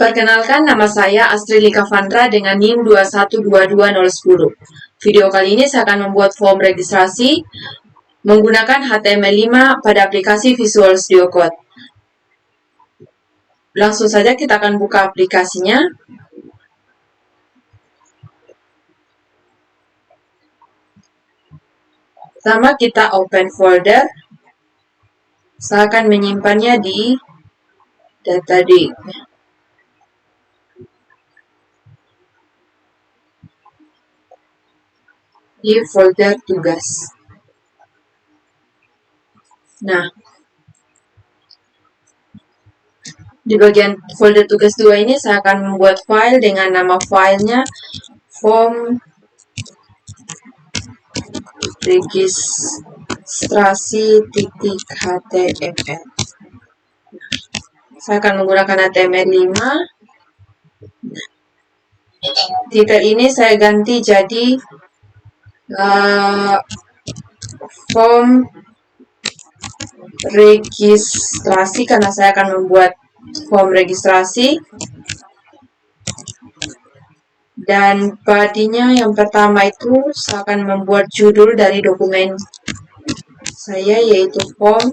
Perkenalkan, nama saya Astri Lika Vandra dengan NIM 2122010. Video kali ini saya akan membuat form registrasi menggunakan HTML5 pada aplikasi Visual Studio Code. Langsung saja kita akan buka aplikasinya. Pertama kita open folder. Saya akan menyimpannya di database. Di folder tugas. Nah, di bagian folder tugas 2 ini saya akan membuat file dengan nama filenya form registrasi.html. Saya akan menggunakan HTML5. Titel ini saya ganti jadi form registrasi karena saya akan membuat form registrasi. Dan bodinya yang pertama itu saya akan membuat judul dari dokumen saya yaitu form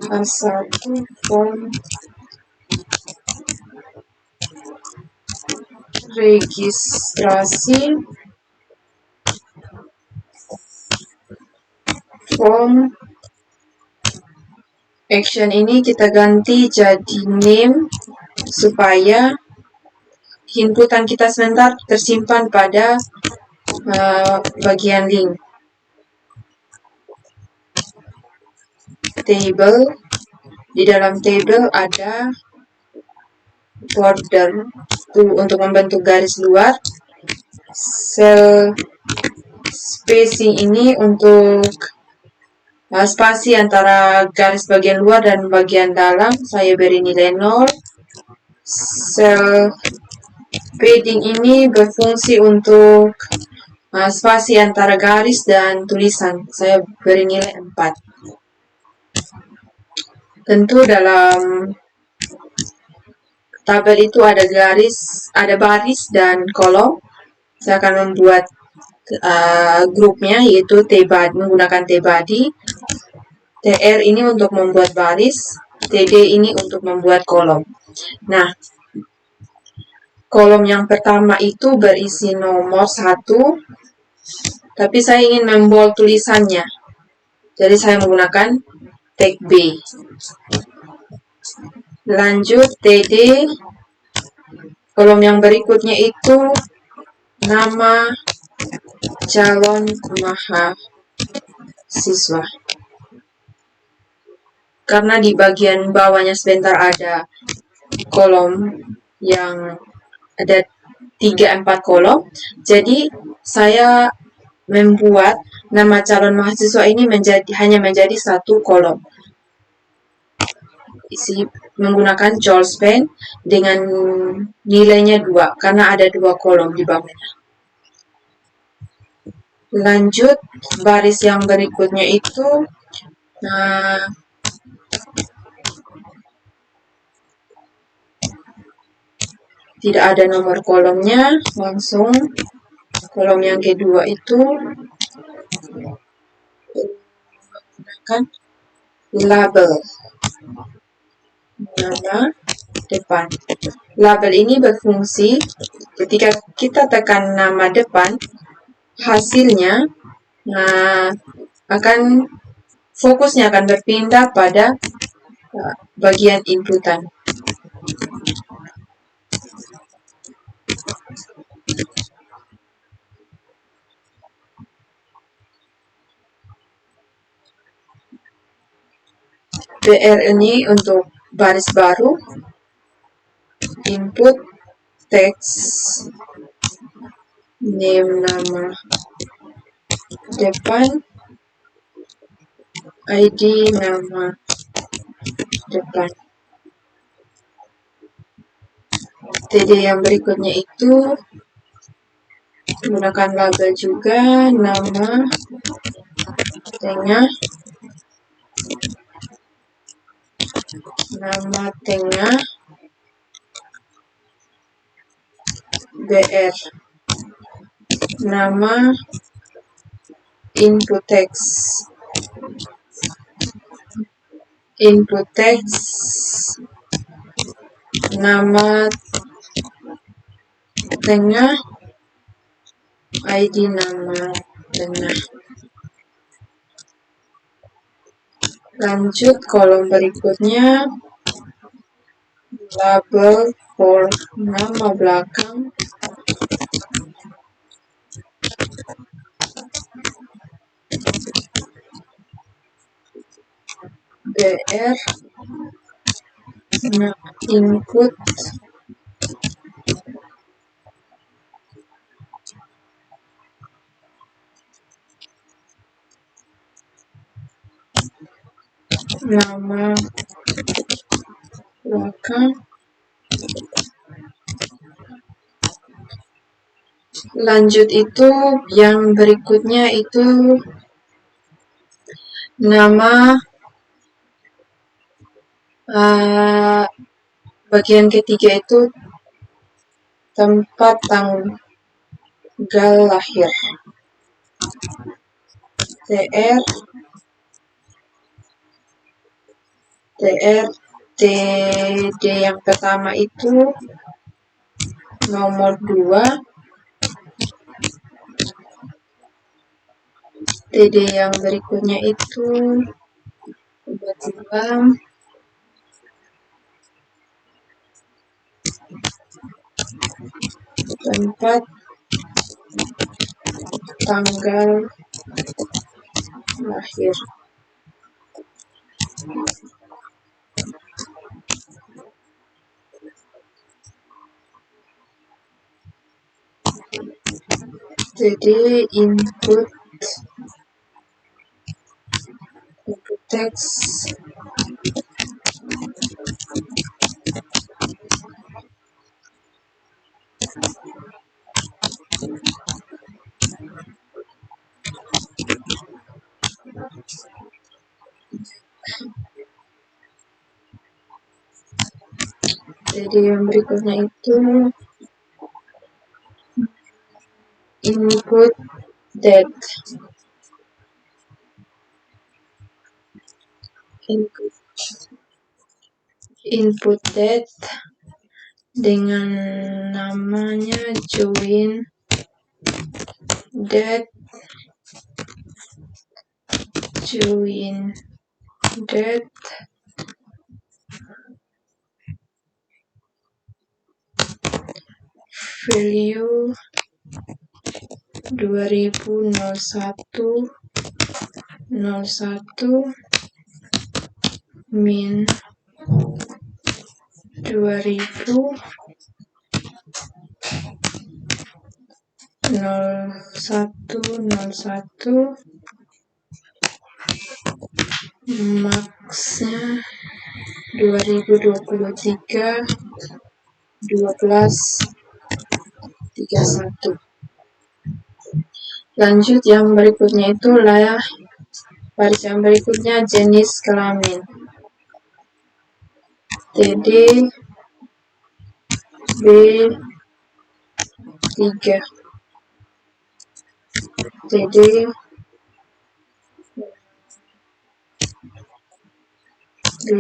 A1 form registrasi form action ini kita ganti jadi name supaya inputan kita sebentar tersimpan pada bagian link. Table, di dalam table ada border untuk membentuk garis luar. Cell spacing ini untuk spasi antara garis bagian luar dan bagian dalam, saya beri nilai 0. Cell padding ini berfungsi untuk spasi antara garis dan tulisan, saya beri nilai 4. Tentu dalam tabel itu ada baris dan kolom. Saya akan membuat grupnya yaitu tbody menggunakan tbody. tr ini untuk membuat baris, td ini untuk membuat kolom. Nah, kolom yang pertama itu berisi nomor 1, tapi saya ingin membold tulisannya. Jadi saya menggunakan tag B. Lanjut td, kolom yang berikutnya itu nama calon mahasiswa. Karena di bagian bawahnya sebentar ada kolom yang ada 3-4 kolom, jadi saya membuat nama calon mahasiswa ini hanya menjadi 1 kolom. Isi menggunakan Jolspan dengan nilainya 2 karena ada 2 kolom di bawahnya. Lanjut baris yang berikutnya itu tidak ada nomor kolomnya, langsung kolom yang kedua itu menggunakan label nama depan. Label ini berfungsi ketika kita tekan nama depan, hasilnya fokusnya akan berpindah pada bagian inputan. BR ini untuk baris baru, input, teks, name nama depan, ID nama depan. TD yang berikutnya itu Gunakan label juga nama tengah, BR, nama input text, nama tengah, ID nama tengah. Lanjut kolom berikutnya, label for nama belakang, BR, input, nama belakang. Lanjut itu yang berikutnya itu nama bagian ketiga itu tempat tanggal lahir, TD yang pertama itu nomor 2, TD yang berikutnya itu tempat tanggal lahir. Jadi input text, jadi yang berikutnya itu input date, dengan namanya join date, value 2001 min 2001 max-nya 2023 12/31. Lanjut yang berikutnya itu baris yang berikutnya jenis kelamin, TD B3, TD B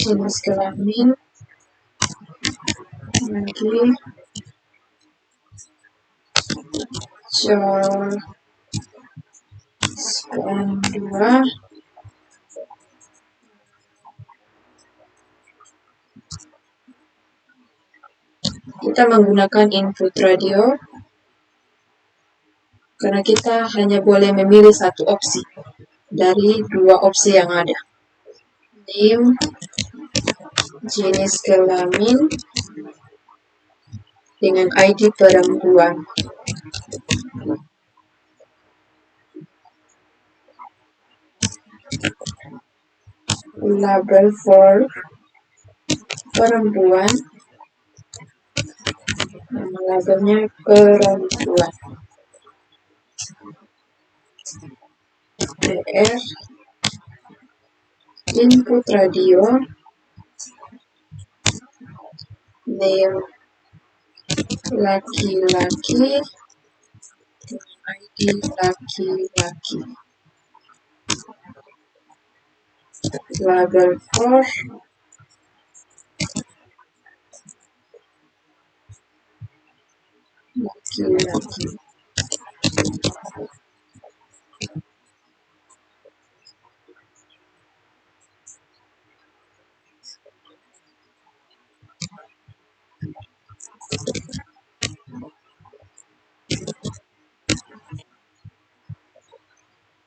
jenis kelamin, lagi span 2, kita menggunakan input radio karena kita hanya boleh memilih satu opsi dari 2 opsi yang ada. Name, jenis kelamin dengan ID perempuan. Label for perempuan, labelnya perempuan. TR input radio, name laki-laki, ID laki-laki, label for laki-laki.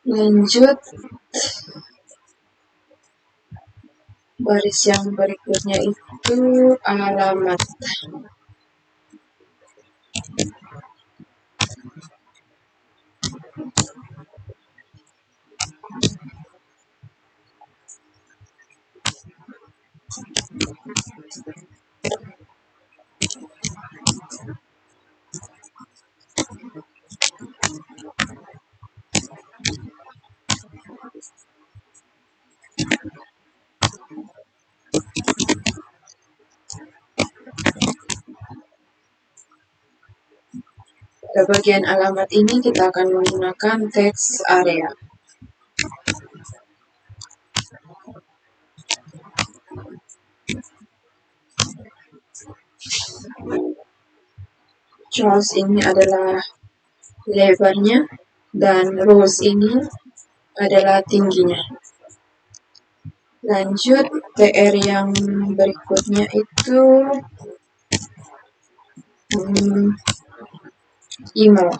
Lanjut, baris yang berikutnya itu alamat. Pada bagian alamat ini kita akan menggunakan text area. Charles ini adalah lebarnya dan Rose ini adalah tingginya. Lanjut, TR yang berikutnya itu email.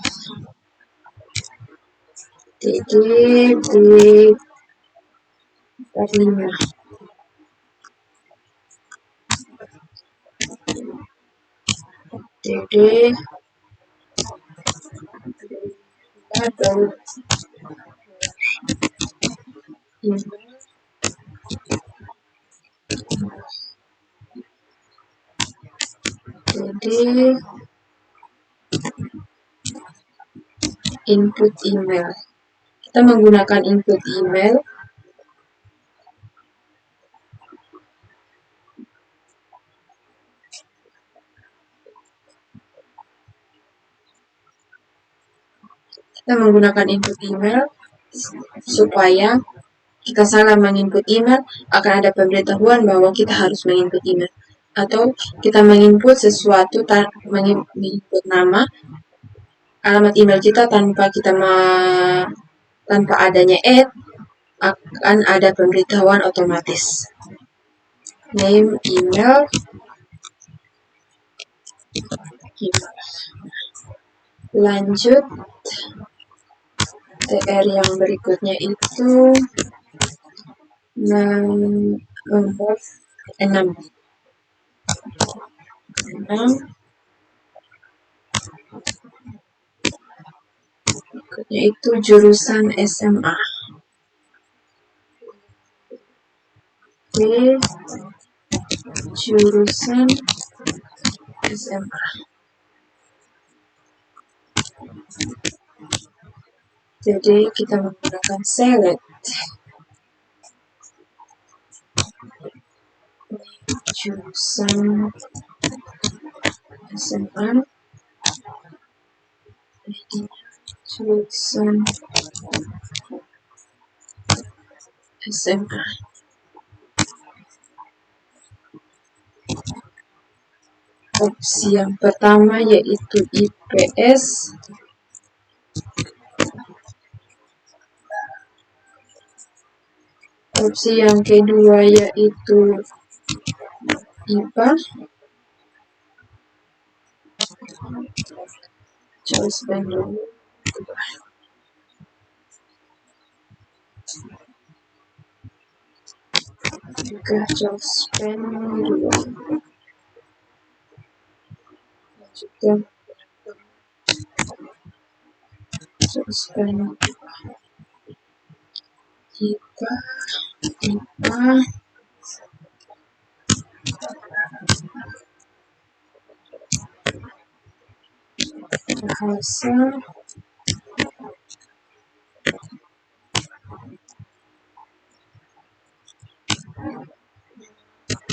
TD B45. TD atau email TD input email. Kita menggunakan input email supaya kita salah menginput email akan ada pemberitahuan bahwa kita harus menginput email, atau kita menginput sesuatu menginput nama alamat email kita tanpa adanya add, akan ada pemberitahuan otomatis. Name email. Lanjut, TR yang berikutnya itu nomor 6. Berikutnya itu jurusan SMA. Jurusan SMA. Jadi kita menggunakan select. Jurusan SMA. Jurusan SMA. Opsi yang pertama yaitu IPS. Opsi yang kedua yaitu IPA. Charles Bandung. Juga Charles Bandung. Juga Charles Bandung. IPA. bahasa,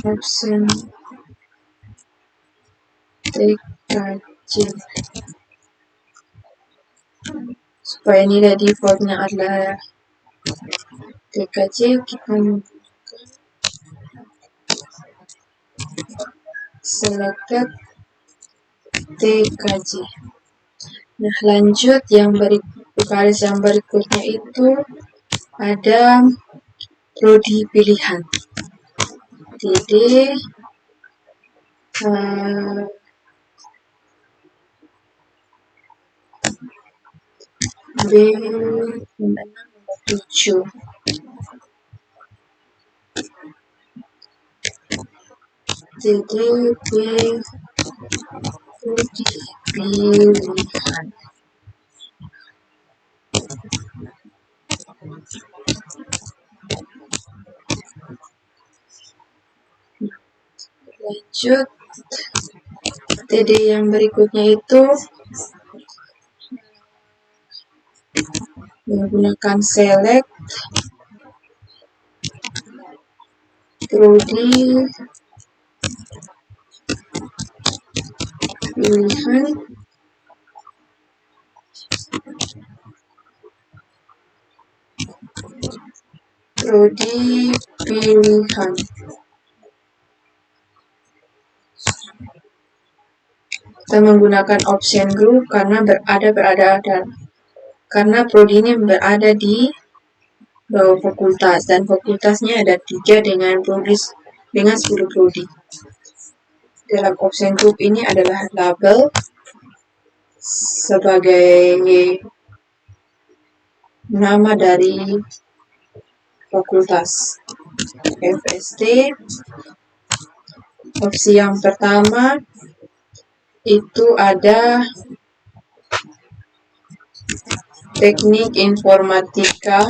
option TKJ. Supaya nilai defaultnya adalah TKJ, kita selected TKJ. Nah, lanjut baris yang berikutnya itu ada prodi pilihan. Jadi B7. Jadi prodi pilihan. Lanjut, TD yang berikutnya itu menggunakan select prodi pilihan prodi pilihan. Kita menggunakan option group karena karena prodi ini berada di bawah fakultas dan fakultasnya ada 3 dengan 10 prodi. Dalam option group ini adalah label sebagai nama dari fakultas. FST, opsi yang pertama itu ada teknik informatika,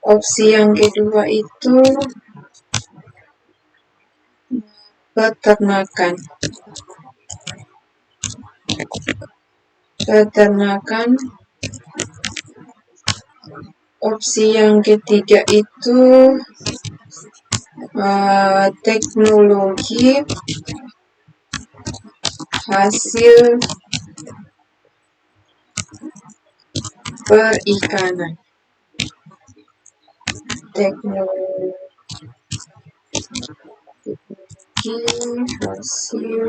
opsi yang kedua itu peternakan. Opsi yang ketiga itu teknologi hasil perikanan. Teknologi hasil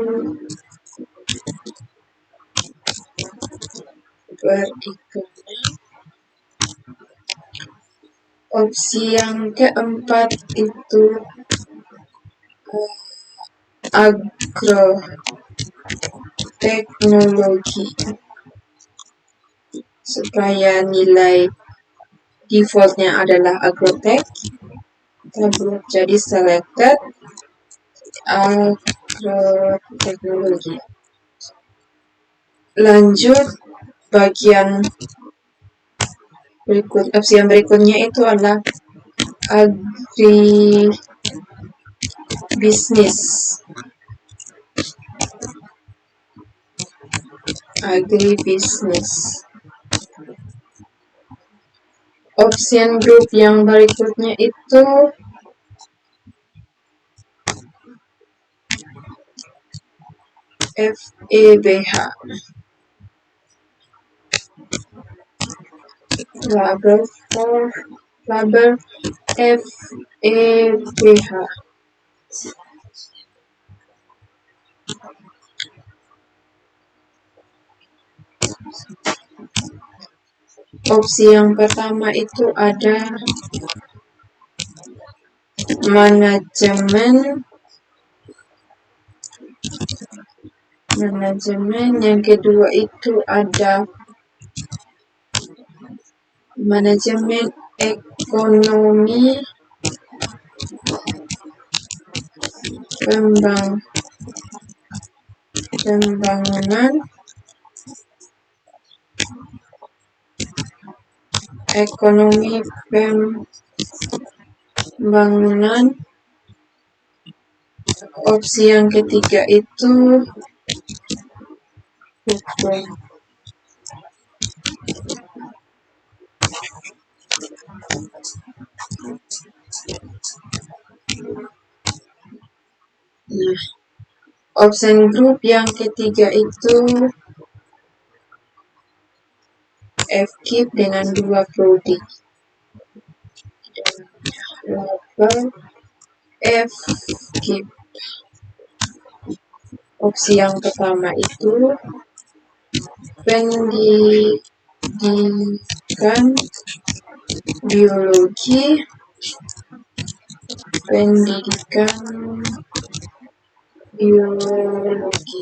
perikanan. Opsi yang keempat itu agroteknologi. Supaya nilai defaultnya adalah agrotek, jadi selected agroteknologi. Lanjut, opsi yang berikutnya itu adalah agribisnis. Option group yang berikutnya itu FEBH. Label FEBH. Opsi yang pertama itu ada manajemen, yang kedua itu ada manajemen ekonomi pembangunan, ekonomi pembangunan. Opsi yang ketiga itu hukum. Nah, option grup yang ketiga itu FKIP dengan 2 prodi. Label FKIP. Opsi yang pertama itu pendidikan biologi, pendidikan biologi.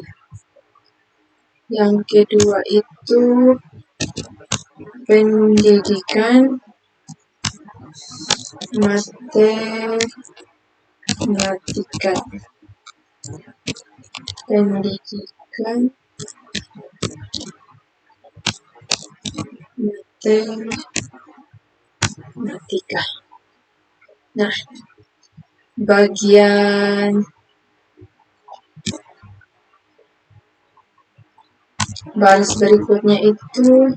Yang kedua itu pendidikan matematika. Pendidikan matematika. Nah, bagian baris berikutnya itu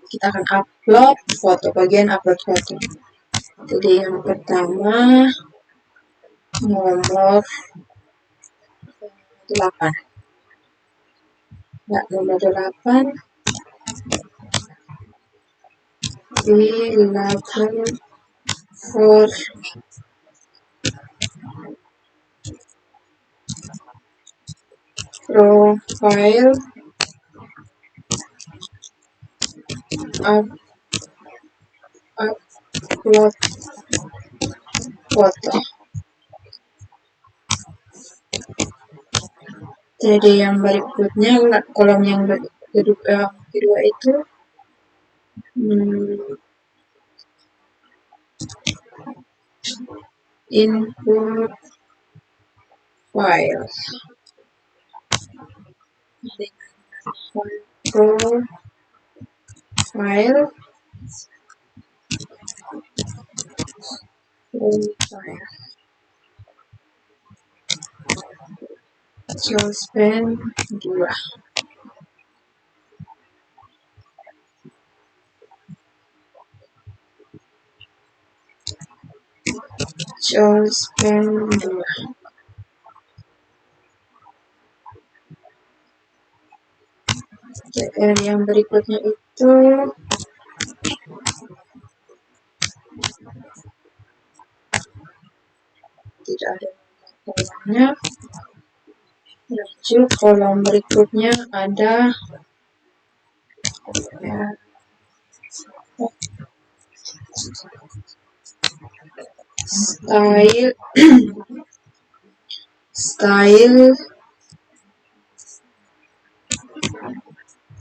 kita akan upload foto, bagian upload foto. Jadi yang pertama nomor 8. Nah, nomor 8 label for profile upload foto. Jadi yang berikutnya kolom yang kedua itu input file. File Jospin 2. Jospin 2. Yang berikutnya itu tidak ada kolomnya. Lanjut kolom berikutnya ada style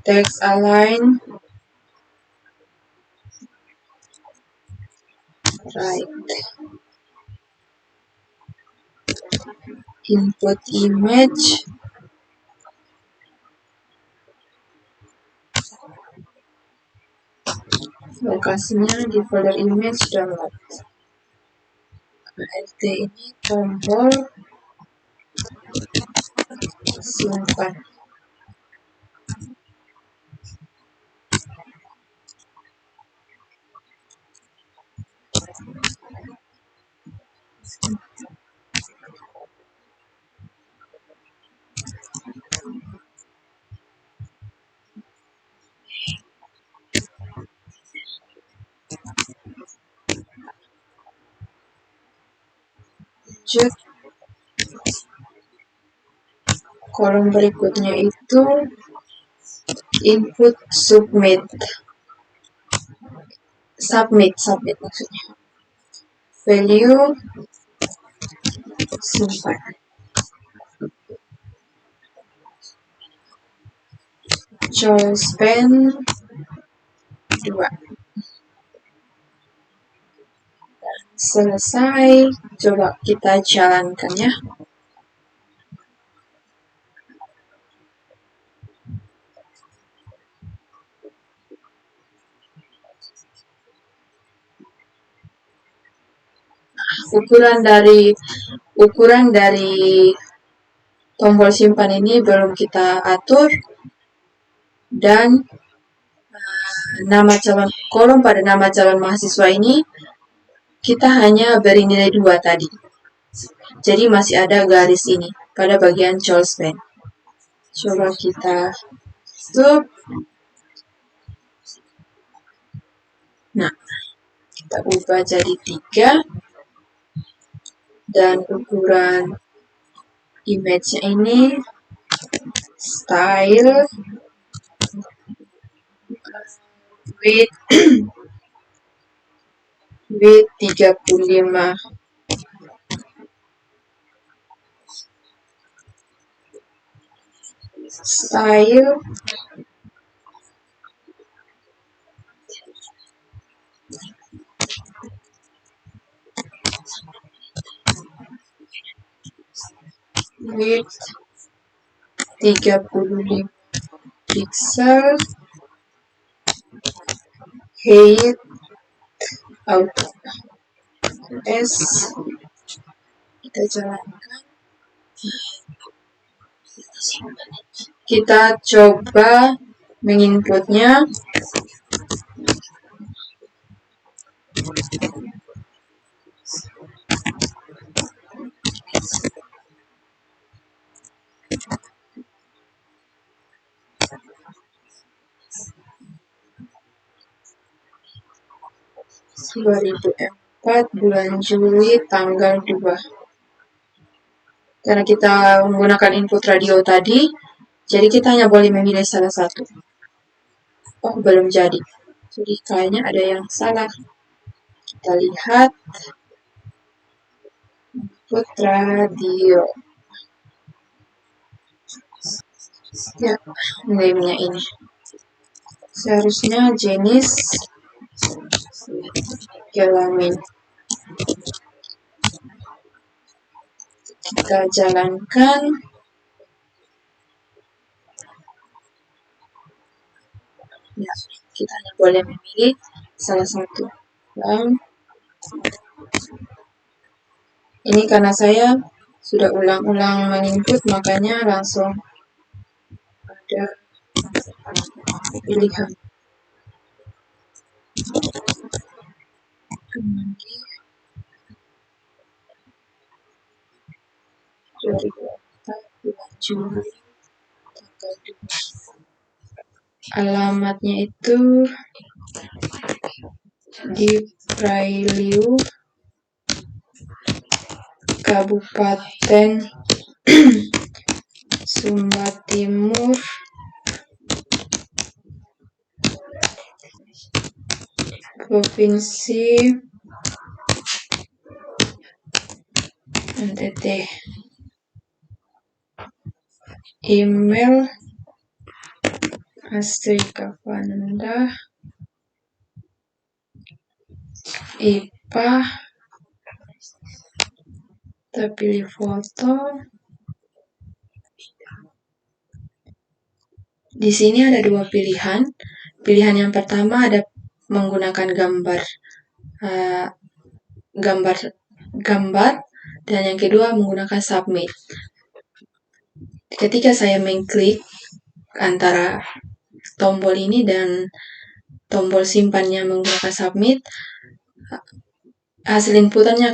text align right, input image, lokasinya di folder image download. ALT ini tombol simpan. Lanjut kolom berikutnya itu input submit maksudnya. Value simpan. Jospin 2. Selesai, coba kita jalankan ya. ukuran dari tombol simpan ini belum kita atur, dan nama calon kolom pada nama calon mahasiswa ini kita hanya beri nilai 2 tadi. Jadi masih ada garis ini pada bagian Charlespan. Coba kita stop. Nah, kita ubah jadi 3. Dan ukuran image-nya ini style width 35. Style width 35 pixel, height auto S. Kita jalankan. Kita coba menginputnya. Bulan Juli tanggal 2. Karena kita menggunakan input radio tadi, jadi kita hanya boleh memilih salah satu. Oh, belum jadi. Jadi kayaknya ada yang salah. Kita lihat input radio. Ya, name-nya ini. Seharusnya jenis kelamin. Kita jalankan. Ya, kita hanya boleh memilih salah satu. Dan ini karena saya sudah ulang-ulang menginput, makanya langsung ada pilihan. Alamatnya itu di Prailiu, Kabupaten Sumba Timur, Provinsi NTT. Email Astri Kavananda, IPA, kita pilih foto. Di sini ada 2 pilihan. Pilihan yang pertama ada menggunakan gambar, dan yang kedua menggunakan submit. Ketika saya mengklik antara tombol ini dan tombol simpannya menggunakan submit, hasil inputannya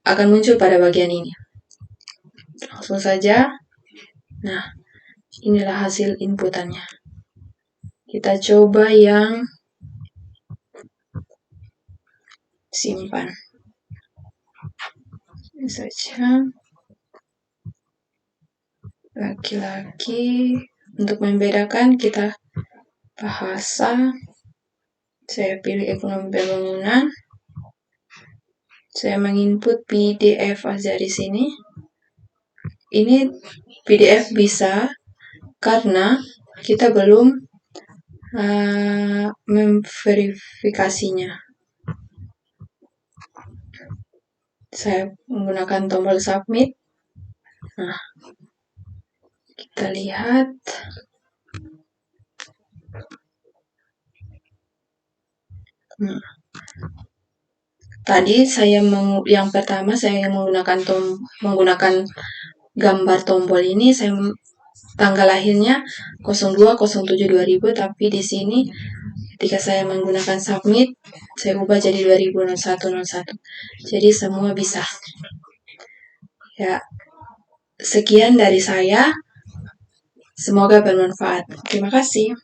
akan muncul pada bagian ini. Langsung saja. Nah, inilah hasil inputannya. Kita coba yang simpan. Ini saja. Laki-laki. Untuk membedakan, kita bahasa. Saya pilih ekonomi pembangunan. Saya menginput PDF aja di sini. Ini PDF bisa karena kita belum memverifikasinya. Saya menggunakan tombol submit. Nah, kita lihat. Nah, tadi yang pertama saya menggunakan gambar tombol ini, saya tanggal lahirnya 02/07/2000, tapi di sini ketika saya menggunakan submit, saya ubah jadi 2001/01. Jadi semua bisa. Ya, sekian dari saya. Semoga bermanfaat. Terima kasih.